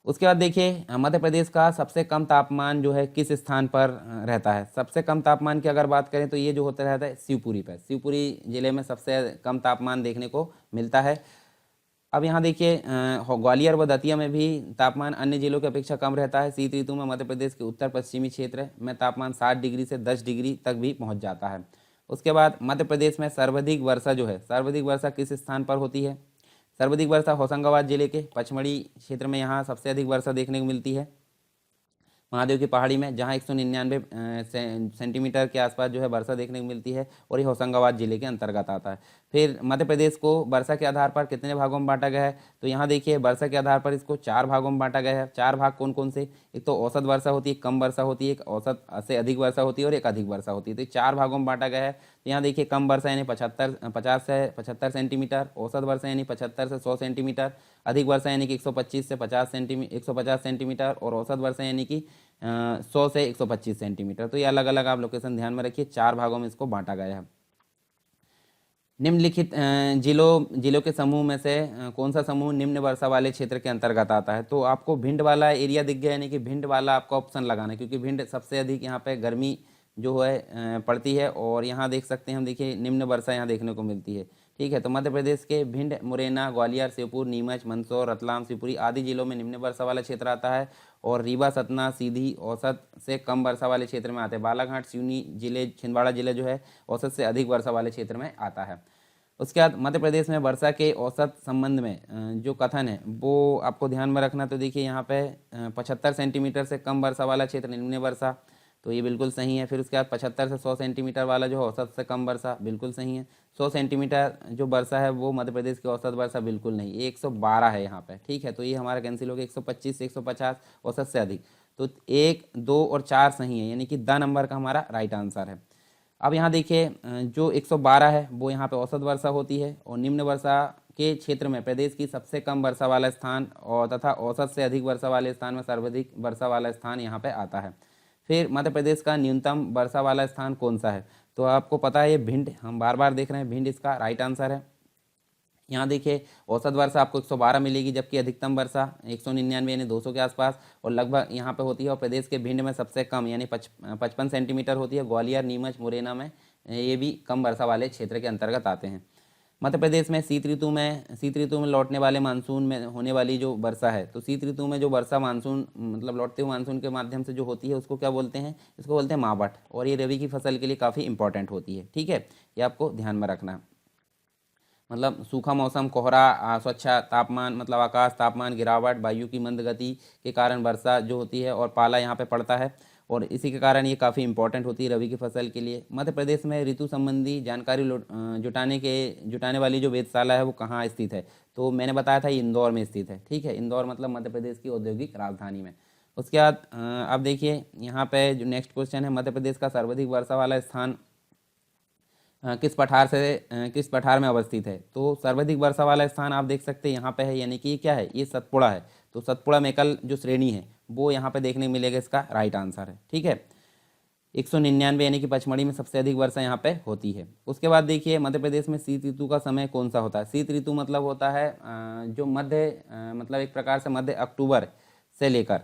उसके बाद देखिए मध्य प्रदेश का सबसे कम तापमान जो है किस स्थान पर रहता है। सबसे कम तापमान की अगर बात करें तो ये जो होता रहता है शिवपुरी पर। शिवपुरी जिले में सबसे कम तापमान देखने को मिलता है। अब यहाँ देखिए ग्वालियर व दतिया में भी तापमान अन्य जिलों की अपेक्षा कम रहता है। शीत ऋतु में मध्य प्रदेश के उत्तर पश्चिमी क्षेत्र में तापमान 7 डिग्री से 10 डिग्री तक भी पहुँच जाता है। उसके बाद मध्य प्रदेश में सर्वाधिक वर्षा जो है, सर्वाधिक वर्षा किस स्थान पर होती है। सर्वाधिक वर्षा होशंगाबाद जिले के पचमढ़ी क्षेत्र में यहाँ सबसे अधिक वर्षा देखने को मिलती है, महादेव की पहाड़ी में, जहाँ 199 सेंटीमीटर के आसपास जो है वर्षा देखने को मिलती है। और ये होशंगाबाद जिले के अंतर्गत आता है। फिर मध्य प्रदेश को वर्षा के आधार पर कितने भागों में बांटा गया है, तो यहाँ देखिए वर्षा के आधार पर इसको 4 भागों में बांटा गया है। 4 भाग कौन कौन से, एक तो औसत वर्षा होती है, कम वर्षा होती है, एक औसत से अधिक वर्षा होती है और एक अधिक वर्षा होती है। तो 4 भागों में बांटा गया है। तो यहाँ देखिए कम वर्षा यानी 50 से 75 सेंटीमीटर, औसत वर्षा यानी 75 से 100 सेंटीमीटर, अधिक वर्षा यानी कि 125 से 150 सेंटीमीटर और औसत वर्षा यानी कि 100 से 125 सेंटीमीटर। तो ये अलग अलग आप लोकेशन ध्यान में रखिए, 4 भागों में इसको बांटा गया है। निम्नलिखित जिलों के समूह में से कौन सा समूह निम्न वर्षा वाले क्षेत्र के अंतर्गत आता है। तो आपको भिंड वाला एरिया दिख गया, यानी कि भिंड वाला आपका ऑप्शन लगाना है, क्योंकि भिंड सबसे अधिक यहाँ पे गर्मी जो है पड़ती है और यहाँ देख सकते हैं हम, देखिए निम्न वर्षा यहाँ देखने को मिलती है। ठीक है, तो मध्य प्रदेश के भिंड, मुरैना, ग्वालियर, श्योपुर, नीमच, मंदसौर, रतलाम, शिवपुरी आदि जिलों में निम्न वर्षा वाला क्षेत्र आता है और रीवा, सतना, सीधी औसत से कम वर्षा वाले क्षेत्र में आते हैं। बालाघाट, सिवनी जिले, छिंदवाड़ा जिले जो है औसत से अधिक वर्षा वाले क्षेत्र में आता है। उसके बाद मध्य प्रदेश में वर्षा के औसत संबंध में जो कथन है वो आपको ध्यान में रखना। तो देखिए यहाँ पे 75 सेंटीमीटर से कम वर्षा वाला क्षेत्र निम्न वर्षा, तो ये बिल्कुल सही है। फिर उसके बाद 75 से 100 सेंटीमीटर वाला जो औसत से कम वर्षा, बिल्कुल सही है। 100 सेंटीमीटर जो वर्षा है वो मध्य प्रदेश की औसत वर्षा बिल्कुल नहीं, ये 112 है यहाँ पे। ठीक है, तो ये हमारा कैंसिल हो गया। 125 से 150 औसत से अधिक, तो 1, 2 और 4 सही है, यानी कि द नंबर का हमारा राइट आंसर है। अब यहाँ देखिए जो 112 है वो यहाँ पे औसत वर्षा होती है और निम्न वर्षा के क्षेत्र में प्रदेश की सबसे कम वर्षा वाला स्थान और तथा औसत से अधिक वर्षा वाले स्थान में सर्वाधिक वर्षा वाला स्थान यहाँ पे आता है। फिर मध्य प्रदेश का न्यूनतम वर्षा वाला स्थान कौन सा है, तो आपको पता है ये भिंड, हम बार बार देख रहे हैं, भिंड इसका राइट आंसर है। यहाँ देखिए औसत वर्षा आपको 112 मिलेगी, जबकि अधिकतम वर्षा 199 यानी 200 के आसपास और लगभग यहाँ पे होती है। और प्रदेश के भिंड में सबसे कम यानी 55 सेंटीमीटर होती है। ग्वालियर, नीमच, मुरैना में ये भी कम वर्षा वाले क्षेत्र के अंतर्गत आते हैं। मध्य प्रदेश में शीत ऋतु में लौटने वाले मानसून में होने वाली जो वर्षा है, तो शीत ऋतु में जो वर्षा मानसून मतलब लौटते हुए मानसून के माध्यम से जो होती है उसको क्या बोलते हैं, इसको बोलते हैं मावठ, और ये रबी की फसल के लिए काफ़ी इंपॉर्टेंट होती है। ठीक है, ये आपको ध्यान में रखना है। मतलब सूखा मौसम, कोहरा, स्वच्छ तापमान मतलब आकाश तापमान गिरावट, वायु की मंद गति के कारण वर्षा जो होती है और पाला यहाँ पे पड़ता है और इसी के कारण ये काफ़ी इंपॉर्टेंट होती है रबी की फसल के लिए। मध्य प्रदेश में ऋतु संबंधी जानकारी जुटाने वाली जो वेधशाला है वो कहाँ स्थित है, तो मैंने बताया था इंदौर में स्थित है। ठीक है, इंदौर मतलब मध्य प्रदेश की औद्योगिक राजधानी में। उसके बाद अब देखिए यहाँ पे जो नेक्स्ट क्वेश्चन है, मध्य प्रदेश का सर्वाधिक वर्षा वाला स्थान किस पठार में अवस्थित है। तो सर्वाधिक वर्षा वाला स्थान आप देख सकते हैं यहाँ पे है, यानी कि ये क्या है, ये सतपुड़ा है। तो सतपुड़ा मेकल जो श्रेणी है वो यहाँ पे देखने को मिलेगा, इसका राइट आंसर है। ठीक है, 199 यानी कि पचमढ़ी में सबसे अधिक वर्षा यहाँ पे होती है। उसके बाद देखिए मध्य प्रदेश में शीत ऋतु का समय कौन सा होता है। शीत ऋतु मतलब होता है जो मतलब एक प्रकार से मध्य अक्टूबर से लेकर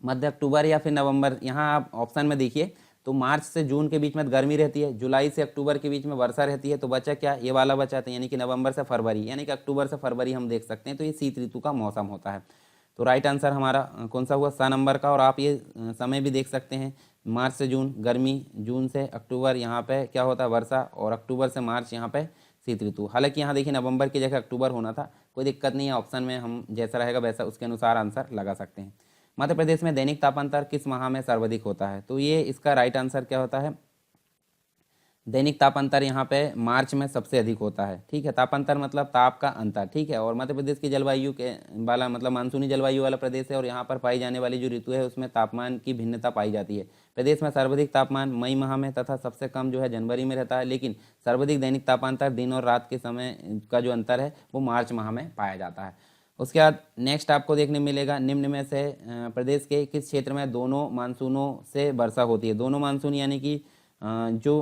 मध्य अक्टूबर या फिर नवंबर, यहाँ आप ऑप्शन में देखिए तो मार्च से जून के बीच में गर्मी रहती है, जुलाई से अक्टूबर के बीच में वर्षा रहती है। तो बचा क्या, ये वाला बचा था, यानी कि नवंबर से फरवरी, यानी कि अक्टूबर से फरवरी हम देख सकते हैं। तो ये शीत ऋतु का मौसम होता है। तो राइट आंसर हमारा कौन सा हुआ, सा नंबर का। और आप ये समय भी देख सकते हैं, मार्च से जून गर्मी, जून से अक्टूबर यहाँ पे क्या होता है वर्षा, और अक्टूबर से मार्च यहाँ पे शीत ऋतु। हालांकि यहाँ देखिए नवंबर की जगह अक्टूबर होना था, कोई दिक्कत नहीं है, ऑप्शन में हम जैसा रहेगा वैसा उसके अनुसार आंसर लगा सकते हैं। मध्य प्रदेश में दैनिक तापांतर किस माह में सर्वाधिक होता है, तो ये इसका राइट आंसर क्या होता है, दैनिक तापांतर यहाँ पे मार्च में सबसे अधिक होता है। ठीक है, तापांतर मतलब ताप का अंतर। ठीक है, और मध्य प्रदेश की जलवायु के वाला मतलब मानसूनी जलवायु वाला प्रदेश है और यहाँ पर पाई जाने वाली जो ऋतु है उसमें तापमान की भिन्नता पाई जाती है। प्रदेश में सर्वाधिक तापमान मई माह में तथा सबसे कम जो है जनवरी में रहता है, लेकिन सर्वाधिक दैनिक तापांतर दिन और रात के समय का जो अंतर है वो मार्च माह में पाया जाता है। उसके बाद नेक्स्ट आपको देखने मिलेगा, निम्न में से प्रदेश के किस क्षेत्र में दोनों मानसूनों से वर्षा होती है। दोनों मानसून यानी कि जो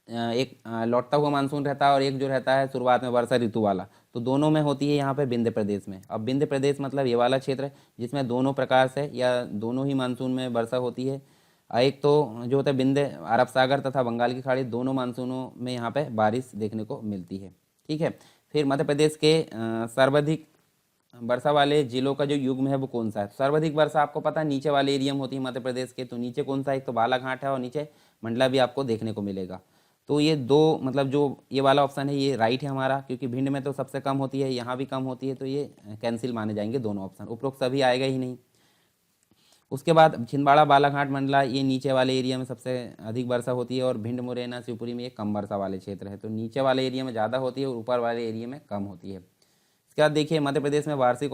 एक लौटता हुआ मानसून रहता है और एक जो रहता है शुरुआत में वर्षा ऋतु वाला, तो दोनों में होती है यहाँ पे विंध्य प्रदेश में। अब विंध्य प्रदेश मतलब ये वाला क्षेत्र जिसमें दोनों प्रकार से या दोनों ही मानसून में वर्षा होती है। एक तो जो होता है विंध्य अरब सागर तथा बंगाल की खाड़ी, दोनों मानसूनों में यहाँ पे बारिश देखने को मिलती है। ठीक है, फिर मध्य प्रदेश के सर्वाधिक वर्षा वाले जिलों का जो युग्म है वो कौन सा है। सर्वाधिक वर्षा आपको पता है नीचे वाले एरिया में होती है मध्य प्रदेश के, तो नीचे कौन सा है, एक तो बालाघाट है और नीचे मंडला भी आपको देखने को मिलेगा। तो ये दो मतलब जो ये वाला ऑप्शन है ये राइट है हमारा, क्योंकि भिंड में तो सबसे कम होती है, यहाँ भी कम होती है, तो ये कैंसिल माने जाएंगे दोनों ऑप्शन, उपरोक्त सभी आएगा ही नहीं। उसके बाद छिंदवाड़ा बालाघाट मंडला ये नीचे वाले एरिया में सबसे अधिक वर्षा होती है और भिंड मुरैना शिवपुरी में ये कम वर्षा वाले क्षेत्र है। तो नीचे वाले एरिया में ज़्यादा होती है और ऊपर वाले एरिया में कम होती है। इसके बाद देखिए मध्य प्रदेश में वार्षिक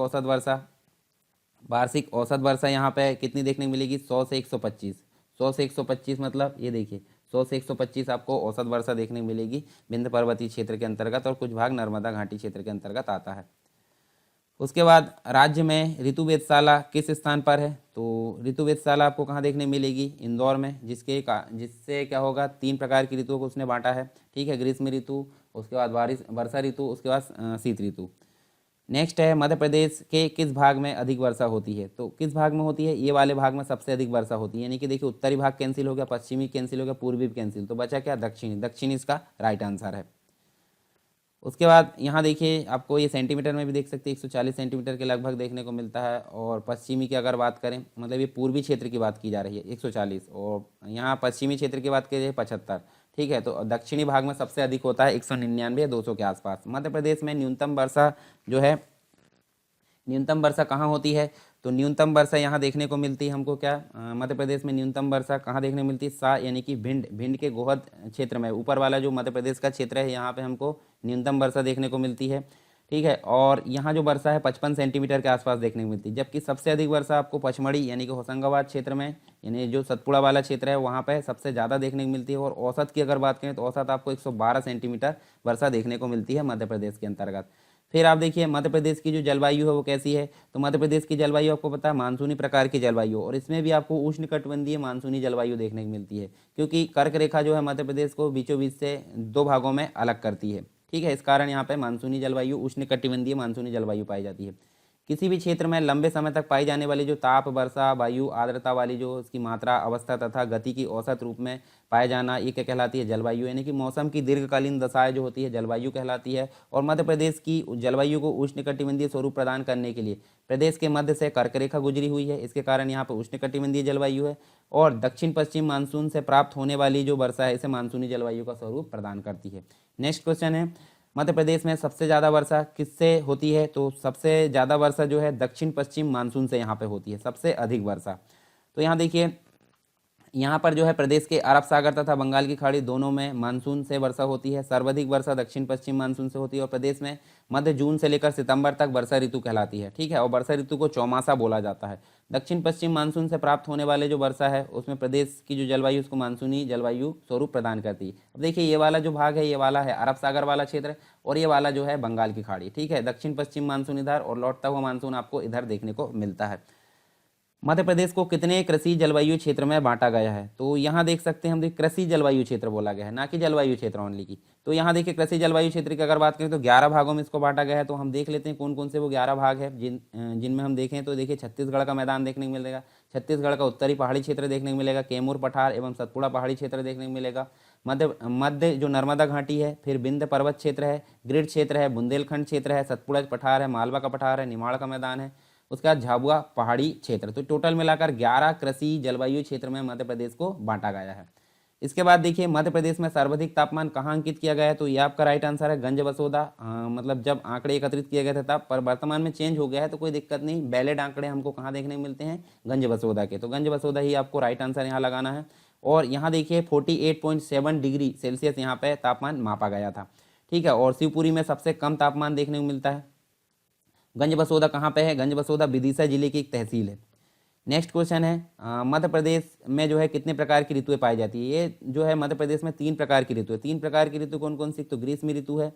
औसत वर्षा यहाँ पे कितनी देखने को मिलेगी, 100 से 125। 100 से 125 मतलब ये देखिए 100 से 125 आपको औसत वर्षा देखने को मिलेगी विंध्य पर्वतीय क्षेत्र के अंतर्गत, और कुछ भाग नर्मदा घाटी क्षेत्र के अंतर्गत आता है। उसके बाद राज्य में ऋतु वेधशाला किस स्थान पर है, तो ऋतु वेधशाला आपको कहाँ देखने मिलेगी, इंदौर में, जिससे क्या होगा 3 प्रकार की ऋतुओं को उसने बांटा है। ठीक है, ग्रीष्म ऋतु, उसके बाद वर्षा ऋतु, उसके बाद शीत ऋतु। नेक्स्ट है मध्य प्रदेश के किस भाग में अधिक वर्षा होती है, तो किस भाग में होती है, ये वाले भाग में सबसे अधिक वर्षा होती है। यानी कि देखिए उत्तरी भाग कैंसिल हो गया, पश्चिमी कैंसिल हो गया, पूर्वी कैंसिल, तो बचा क्या, दक्षिणी इसका राइट आंसर है। उसके बाद यहाँ देखिए आपको ये सेंटीमीटर में भी देख सकते हैं, 140 सेंटीमीटर के लगभग देखने को मिलता है। और पश्चिमी की अगर बात करें, मतलब ये पूर्वी क्षेत्र की बात की जा रही है 140, और यहाँ पश्चिमी क्षेत्र की बात की जाए 75। ठीक है, तो दक्षिणी भाग में सबसे अधिक होता है 199 या 200 के आसपास। मध्य प्रदेश में न्यूनतम वर्षा कहाँ होती है, तो न्यूनतम वर्षा यहाँ देखने को मिलती है हमको क्या, मध्य प्रदेश में न्यूनतम वर्षा कहाँ देखने को मिलती है, सा यानी कि भिंड के गोहद क्षेत्र में, ऊपर वाला जो मध्य प्रदेश का क्षेत्र है यहाँ पे हमको न्यूनतम वर्षा देखने को मिलती है। ठीक है, और यहाँ जो वर्षा है 55 सेंटीमीटर के आसपास देखने को मिलती है। जबकि सबसे अधिक वर्षा आपको पचमढ़ी यानी कि होशंगाबाद क्षेत्र में, यानी जो सतपुड़ा वाला क्षेत्र है वहाँ पे सबसे ज़्यादा देखने को मिलती है। और औसत की अगर बात करें तो औसत आपको 112 सेंटीमीटर वर्षा देखने को मिलती है मध्य प्रदेश के अंतर्गत। फिर आप देखिए मध्य प्रदेश की जो जलवायु है वो कैसी है, तो मध्य प्रदेश की जलवायु आपको पता है मानसूनी प्रकार की जलवायु, और इसमें भी आपको उष्णकटिबंधीय मानसूनी जलवायु देखने को मिलती है, क्योंकि कर्क रेखा जो है मध्य प्रदेश को बीचों बीच से 2 भागों में अलग करती है। ठीक है, इस कारण यहाँ पे मानसूनी जलवायु, उष्णकटिबंधीय मानसूनी जलवायु पाई जाती है। किसी भी क्षेत्र में लंबे समय तक पाई जाने वाली जो ताप, वर्षा, वायु, आर्द्रता वाली जो उसकी मात्रा, अवस्था तथा गति की औसत रूप में पाए जाना, ये क्या कहलाती है, जलवायु। यानी कि मौसम की दीर्घकालीन दशाएं जो होती है जलवायु कहलाती है। और मध्य प्रदेश की जलवायु को उष्णकटिबंधीय स्वरूप प्रदान करने के लिए प्रदेश के मध्य से कर्क रेखा गुजरी हुई है, इसके कारण यहाँ पर उष्णकटिबंधीय जलवायु है। और दक्षिण पश्चिम मानसून से प्राप्त होने वाली जो वर्षा है इसे मानसूनी जलवायु का स्वरूप प्रदान करती है। नेक्स्ट क्वेश्चन है, मध्य प्रदेश में सबसे ज़्यादा वर्षा किससे होती है, तो सबसे ज़्यादा वर्षा जो है दक्षिण पश्चिम मानसून से यहाँ पे होती है, सबसे अधिक वर्षा। तो यहाँ देखिए यहाँ पर जो है प्रदेश के अरब सागर तथा बंगाल की खाड़ी दोनों में मानसून से वर्षा होती है। सर्वाधिक वर्षा दक्षिण पश्चिम मानसून से होती है और प्रदेश में मध्य जून से लेकर सितंबर तक वर्षा ऋतु कहलाती है। ठीक है, और वर्षा ऋतु को चौमासा बोला जाता है। दक्षिण पश्चिम मानसून से प्राप्त होने वाले जो वर्षा है उसमें प्रदेश की जो जलवायु उसको मानसूनी जलवायु स्वरूप प्रदान करती है। अब देखिए ये वाला जो भाग है ये वाला है अरब सागर वाला क्षेत्र, और ये वाला जो है बंगाल की खाड़ी। ठीक है, दक्षिण पश्चिम मानसून इधर और लौटता हुआ मानसून आपको इधर देखने को मिलता है। मध्य प्रदेश को कितने कृषि जलवायु क्षेत्र में बांटा गया है, तो यहाँ देख सकते हैं हम कृषि जलवायु क्षेत्र बोला गया है, ना कि जलवायु क्षेत्र ओनली की। तो यहाँ देखिए कृषि जलवायु क्षेत्र की अगर बात करें तो 11 भागों में इसको बांटा गया है। तो हम देख लेते हैं कौन कौन से वो 11 भाग है जिनमें हम देखें तो देखिए छत्तीसगढ़ का मैदान देखने को मिलेगा, छत्तीसगढ़ का उत्तरी पहाड़ी क्षेत्र देखने को मिलेगा, कैमूर पठार एवं सतपुड़ा पहाड़ी क्षेत्र देखने को मिलेगा, मध्य जो नर्मदा घाटी है, फिर विंध्य पर्वत क्षेत्र है, ग्रिड क्षेत्र है, बुंदेलखंड क्षेत्र है, सतपुड़ा पठार है, मालवा का पठार है, निमाड़ का मैदान है, उसके बाद झाबुआ पहाड़ी क्षेत्र। तो टोटल मिलाकर 11 कृषि जलवायु क्षेत्र में मध्य प्रदेश को बांटा गया है। इसके बाद देखिए मध्य प्रदेश में सर्वाधिक तापमान कहाँ अंकित किया गया है, तो ये आपका राइट आंसर है गंज बसोदा। मतलब जब आंकड़े एकत्रित किए गए थे तब, पर वर्तमान में चेंज हो गया है तो कोई दिक्कत नहीं। वैलिड आंकड़े हमको कहाँ देखने को मिलते हैं, गंज बसोदा के। तो गंज बसोदा ही आपको राइट आंसर यहाँ लगाना है। और यहाँ देखिए 48.7 डिग्री सेल्सियस यहाँ पे तापमान मापा गया था। ठीक है, और शिवपुरी में सबसे कम तापमान देखने को मिलता है। गंज बसोदा कहाँ पे है, गंज बसोदा विदिशा जिले की एक तहसील है। नेक्स्ट क्वेश्चन है मध्य प्रदेश में जो है कितने प्रकार की ऋतुएं पाई जाती है, ये जो है मध्य प्रदेश में 3 प्रकार की ऋतु है। 3 प्रकार की ऋतु कौन कौन सी, तो ग्रीष्म ऋतु है,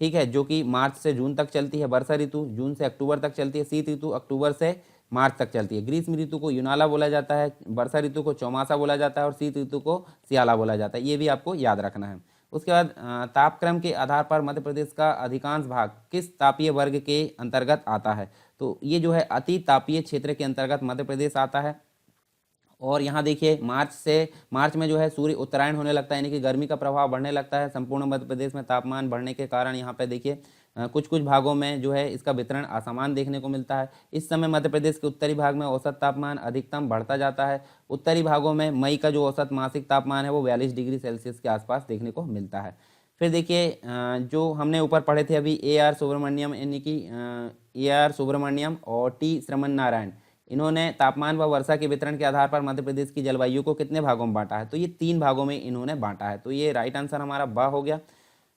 ठीक है, जो कि मार्च से जून तक चलती है, वर्षा ऋतु जून से अक्टूबर तक चलती है, शीत ऋतु अक्टूबर से मार्च तक चलती है। ग्रीष्म ऋतु को युनाला बोला जाता है, वर्षा ऋतु को चौमासा बोला जाता है और शीत ऋतु को सियाला बोला जाता है। ये भी आपको याद रखना है। उसके बाद तापक्रम के आधार पर मध्य प्रदेश का अधिकांश भाग किस तापीय वर्ग के अंतर्गत आता है, तो ये जो है अति तापीय क्षेत्र के अंतर्गत मध्य प्रदेश आता है। और यहाँ देखिए मार्च में जो है सूर्य उत्तरायण होने लगता है, यानी कि गर्मी का प्रभाव बढ़ने लगता है। संपूर्ण मध्य प्रदेश में तापमान बढ़ने के कारण यहाँ पे देखिए कुछ कुछ भागों में जो है इसका वितरण असमान देखने को मिलता है। इस समय मध्य प्रदेश के उत्तरी भाग में औसत तापमान अधिकतम बढ़ता जाता है। उत्तरी भागों में मई का जो औसत मासिक तापमान है वो 42 डिग्री सेल्सियस के आसपास देखने को मिलता है। फिर देखिए जो हमने ऊपर पढ़े थे अभी AR सुब्रमण्यम, यानी कि AR सुब्रमण्यम और T श्रमन नारायण, इन्होंने तापमान व वर्षा के वितरण के आधार पर मध्य प्रदेश की जलवायु को कितने भागों में बांटा है, तो ये 3 भागों में इन्होंने बांटा है। तो ये राइट आंसर हमारा ब हो गया।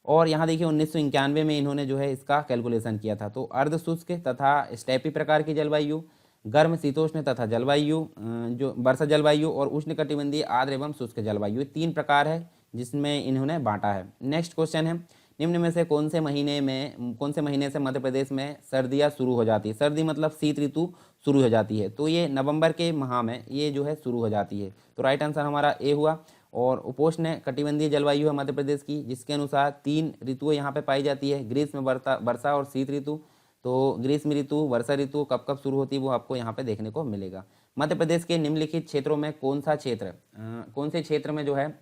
और यहाँ देखिए 1991 में इन्होंने जो है इसका कैलकुलेशन किया था। तो अर्ध शुष्क तथा स्टेपी प्रकार की जलवायु, गर्म शीतोष्ण तथा जलवायु, जो वर्षा जलवायु और उष्णकटिबंधीय आर्द्र एवं शुष्क जलवायु, ये 3 प्रकार है जिसमें इन्होंने बांटा है। नेक्स्ट क्वेश्चन है, निम्न में से कौन से महीने से मध्य प्रदेश में सर्दियाँ शुरू हो जाती है। सर्दी मतलब शीत ऋतु शुरू हो जाती है। तो ये नवंबर के माह में ये जो है शुरू हो जाती है। तो राइट आंसर हमारा ए हुआ। और उपोष्ण कटिबंधीय जलवायु है मध्य प्रदेश की, जिसके अनुसार 3 ऋतुएं यहाँ पे पाई जाती है, ग्रीष्म, वर्षा और शीत ऋतु। तो ग्रीष्म ऋतु, वर्षा ऋतु कब कब शुरू होती है वो आपको यहाँ पे देखने को मिलेगा। मध्य प्रदेश के निम्नलिखित क्षेत्रों में कौन से क्षेत्र में जो है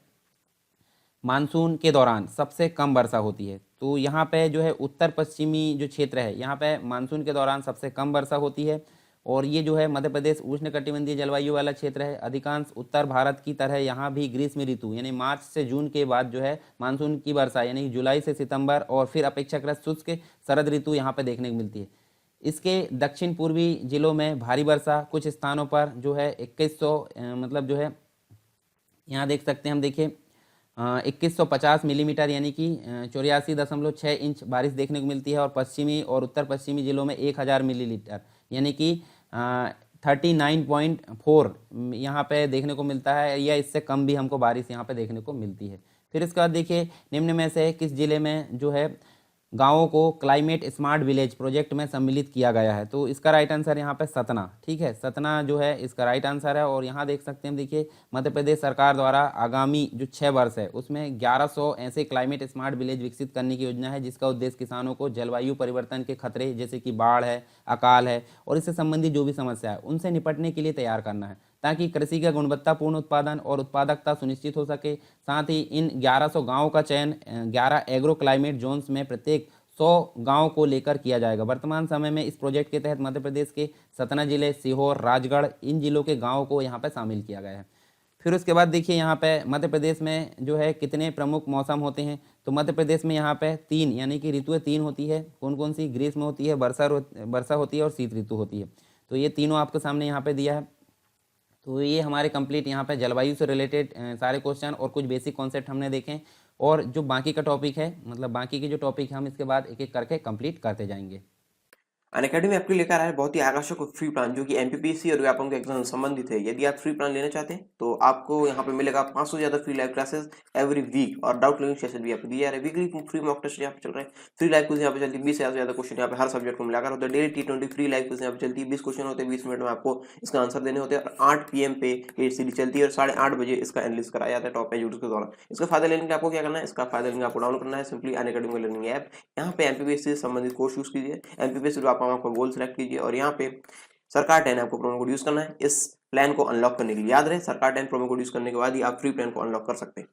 मानसून के दौरान सबसे कम वर्षा होती है। तो यहाँ पे जो है उत्तर पश्चिमी जो क्षेत्र है, यहाँ पे मानसून के दौरान सबसे कम वर्षा होती है। और ये जो है मध्य प्रदेश उष्णकटिबंधीय जलवायु वाला क्षेत्र है। अधिकांश उत्तर भारत की तरह यहाँ भी ग्रीष्म ऋतु यानी मार्च से जून के बाद जो है मानसून की वर्षा यानी जुलाई से सितंबर और फिर अपेक्षाकृत शुष्क शरद ऋतु यहाँ पे देखने को मिलती है। इसके दक्षिण पूर्वी जिलों में भारी वर्षा, कुछ स्थानों पर जो है 2100 मतलब जो है यहाँ देख सकते हैं हम, देखिए 2150 मिलीमीटर यानी कि 84.6 इंच बारिश देखने को मिलती है। और पश्चिमी और उत्तर पश्चिमी जिलों में 1000 मिलीलीटर यानी कि 39.4 यहाँ पे देखने को मिलता है, या इससे कम भी हमको बारिश यहाँ पे देखने को मिलती है। फिर इसके बाद देखिए निम्न में से किस जिले में जो है गांवों को क्लाइमेट स्मार्ट विलेज प्रोजेक्ट में सम्मिलित किया गया है। तो इसका राइट आंसर यहाँ पे सतना, ठीक है, सतना जो है इसका राइट आंसर है। और यहाँ देख सकते हैं, देखिए मध्य प्रदेश सरकार द्वारा आगामी जो 6 वर्ष है उसमें 1100 ऐसे क्लाइमेट स्मार्ट विलेज विकसित करने की योजना है, जिसका उद्देश्य किसानों को जलवायु परिवर्तन के खतरे जैसे कि बाढ़ है, अकाल है और इससे संबंधित जो भी समस्या है उनसे निपटने के लिए तैयार करना है, ताकि कृषि का गुणवत्तापूर्ण उत्पादन और उत्पादकता सुनिश्चित हो सके। साथ ही इन 1100 गाँवों का चयन 11 एग्रो क्लाइमेट जोन्स में प्रत्येक 100 गाँव को लेकर किया जाएगा। वर्तमान समय में इस प्रोजेक्ट के तहत मध्य प्रदेश के सतना जिले, सीहोर, राजगढ़ इन जिलों के गाँवों को यहाँ पर शामिल किया गया है। फिर उसके बाद देखिए यहाँ पे मध्य प्रदेश में जो है कितने प्रमुख मौसम होते हैं। तो मध्य प्रदेश में यहाँ पे 3 यानी कि ऋतुएं 3 होती है। कौन कौन सी? ग्रीष्म होती है, वर्षा होती है और शीत ऋतु होती है। तो ये तीनों आपके सामने यहाँ पे दिया है। तो ये हमारे कंप्लीट यहाँ पे जलवायु से रिलेटेड सारे क्वेश्चन और कुछ बेसिक कॉन्सेप्ट हमने देखे। और जो बाकी का टॉपिक है, मतलब बाकी के जो टॉपिक है, हम इसके बाद एक एक करके कंप्लीट करते जाएंगे। अनअकैडमी आपके लेकर आया है बहुत ही आकर्षक और फ्री प्लान जो कि एमपीपीएससी और व्यापम के एग्जाम से संबंधित है। यदि आप फ्री प्लान लेना चाहते हैं तो आपको यहाँ पे मिलेगा 500 से ज्यादा free live classes every week और डाउट क्लियरिंग सेशन भी आपको दिया जा रहा है। वीकली फ्री मॉक टेस्ट यहाँ पे चल रहा है, फ्री लाइव क्विज यहाँ पे चलती है, 20 से ज्यादा क्वेश्चन यहाँ पे हर सब्जेक्ट को मिलाकर होता है। Daily T20 free live quiz यहाँ पे चलती है, 20 क्वेश्चन होते हैं, 20 मिनट में आपको इसका आंसर देने होते हैं। और 8 PM पे ये सीरीज चलती है और 8:30 बजे इसका एनालिसिस कराया जाता है टॉप एजुकेटर्स के द्वारा। इसका फायदा लेने के लिए आपको क्या करना है? इसका फायदा लेने आपको डाउनलोड करना है सिंपली अनअकैडमी लर्निंग ऐप। यहाँ पे एमपीपीएससी से संबंधित कोर्स यूज कीजिए, एमपीपीएससी आपका गोल सेलेक्ट कीजिए और यहाँ पे सरकार 10 आपको प्रोमो कोड यूज करना है इस प्लान को अनलॉक करने के लिए। याद रहे, सरकार 10 प्रोमो कोड यूज करने के बाद ही आप फ्री प्लान को अनलॉक कर सकते हैं।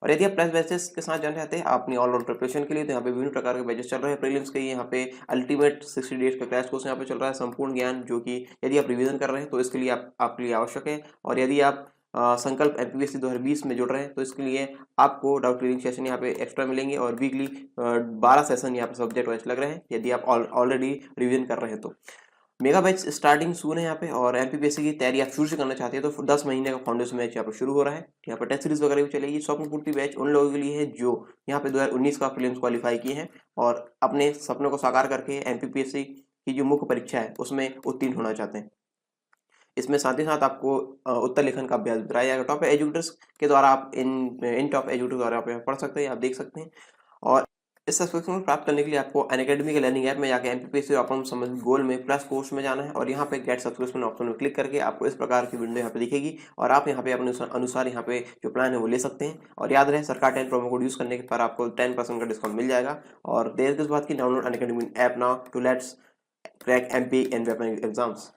और यदि आप प्लस बैचेस के साथ जाना चाहते हैं अपनी ऑल राउंड प्रिपरेशन के लिए, तो यहाँ पे विभिन्न प्रकार के बैचेस चल रहे हैं। प्रीलिम्स के यहाँ पे अल्टीमेट 60 डेज का क्रैश कोर्स यहाँ पे चल रहा है, संपूर्ण ज्ञान, जो कि यदि आप रिवीजन कर रहे हैं तो इसके लिए आपके लिए आवश्यक है। और यदि आप संकल्प एमपीपीएससी 2020 में जुड़ रहे हैं तो इसके लिए आपको डाउट क्लियरिंग सेशन यहाँ पे एक्स्ट्रा मिलेंगे और वीकली 12 सेशन यहाँ पे सब्जेक्ट वाइज लग रहे हैं यदि आप ऑलरेडी रिवीजन कर रहे हैं तो। मेगा बैच स्टार्टिंग सून है यहाँ पे। और एमपीपीएससी की तैयारी आप शुरू से करना चाहते हैं तो 10 महीने का फाउंडेशन बैच यहाँ पे शुरू हो रहा है। यहाँ पे टेस्ट सीरीज वगैरह भी चलेगी। स्वप्न पूर्ति बैच उन लोगों के लिए है जो यहाँ पे 2019 का प्रीलिम्स क्वालिफाई किए हैं और अपने सपनों को साकार करके एमपीपीएससी की जो मुख्य परीक्षा है उसमें उत्तीर्ण होना चाहते हैं। इसमें साथ ही साथ आपको उत्तर लेखन का अभ्यास कराया जाएगा टॉप एजुकेटर्स के द्वारा। आप इन टॉप एजुकेटर्स द्वारा आप पढ़ सकते हैं, आप देख सकते हैं। और इस सब्सक्रिप्शन को प्राप्त करने के लिए आपको अनअकैडमी के लर्निंग ऐप में जाकर एमपीपीएससी और अपने संबंधित गोल में प्लस कोर्स में जाना है और यहाँ पे गेट सब्सक्रिप्शन ऑप्शन में क्लिक करके आपको इस प्रकार की विंडो यहाँ पे दिखेगी और आप यहाँ पे अपने अनुसार यहाँ पे जो प्लान है वो ले सकते हैं। और याद रहे, सरकार 10 प्रोमो कोड यूज करने के पर आपको 10% का डिस्काउंट मिल जाएगा। और देर किस बात की, download Unacademy app now to let's crack MP and Vyapam exams.